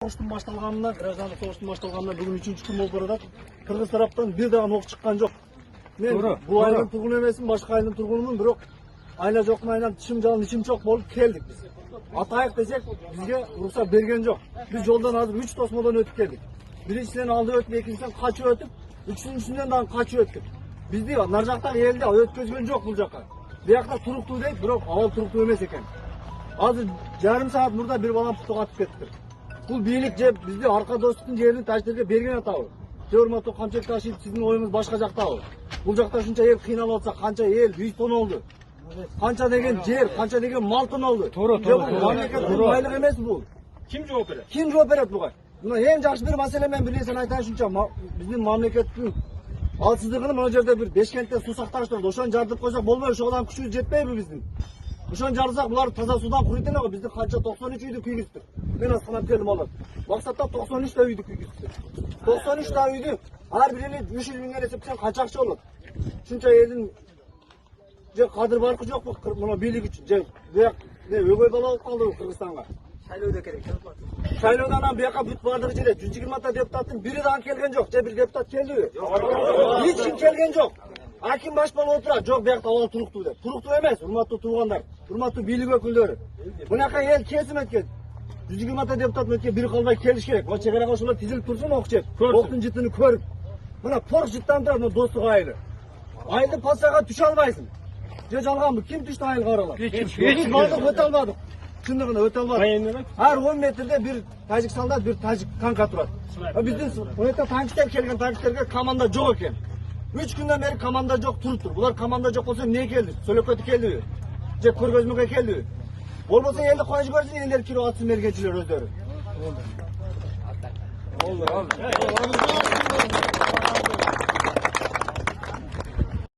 Soğuştun baştalganından, gраждандык soğuştun baştalganından bugün 3. gün болып баратат. Кыргыз тараптан bir дагы ok чыккан жок. Мен бул айдын тургуну эмесмин, башка айдын тургунумун, бирок айна жоктун айынан тишим жалын ичим чок болуп келдик биз. Атайык десек, бизге уруксат берген жок. Биз жолдон азыр 3 тосмодон өтүп келдик. Биринчисинен алды өтүп, экинчисинен качып өтүп, үчүнчүсүнөн дагы качып өттүк. Бизди нар жактагы элди өткөзгөн жок бул жака. Биякта туруктуу дейт, бирок абал туруктуу эмес экен. Азыр жарым саат мурда бир балам путуп атып кетти. Бул бийлик же бизди арка достуктун жерин таштерге берген атабы? Же урматтуу Камчек Ташиев, сиздин оюңуз башка жактабы? Бул жакта ушунча эл кыйналып атса, канча эл бүйт тонолду. Канча деген жер, канча деген мал тонолду. Мамлекеттин байлыгы эмес бул. Ким жооп берет? Ким жооп берет буга? Мына эң жакшы бир маселе менен бир нерсени айтайын, ушунча биздин мамлекеттин алсыздыгын мына жерде бир Бешкентте суу сакташтырды. Ошону жардырып койсок болбойбу? Ошого күчүбүз жетпейби биздин? Ошону жарсак булар таза суудан курuyт эле го. Биздин канча 93 үйдү күйгүздүк. Мен асканап келдим алып. Максатта 93 та үйдү күйгүздүк. 93 та үйдү ар бири 300 миңден эсептесең канча акча болот? Ушунча элдин же кадыр баркы жокпу мына бийлик үчүн же бияк өгөй бала болуп калдыбы Кыргызстанга? Шайлоодо керек. Шайлоодон анан бияка бүт бардыгы жерде 120 та депутаттын бири дагы келген жок. Же бир депутат келдиби? Эч ким келген жок. Аким баш болуп отурат. Жок, биякта абал туруктуу деп. Туруктуу эмес, урматтуу туугандар, урматтуу бийлик өкүлдөрү. Мынакай эл келсин эткен. 120 та депутат өткөн бири калбай келиш керек. О чек арага ошолор тизилип турсун, ок жеп. Октун жытын көрүп. Мына порк жыттан турат, мына достук айылы. Айылды пассага түшө албайсың. Же жалганбы? Ким түштү айылга аралап? Эч бардык өтө албадык. Чындыгында өтө албадык. Ар 10 метрде бир тажик солдат, бир тажик танка турат. Биздин өтө танктер келген, танктерге команда жок экен. 3 күндөн бери команда жок туруптур. Булар команда жок болсо эмне келди? Сөлөкөтү келдиби? Же көргөзмөгө келдиби? Болбосо элди кое жиберсин, элдер кирип атсын мергенчилер өздөрү. Болду.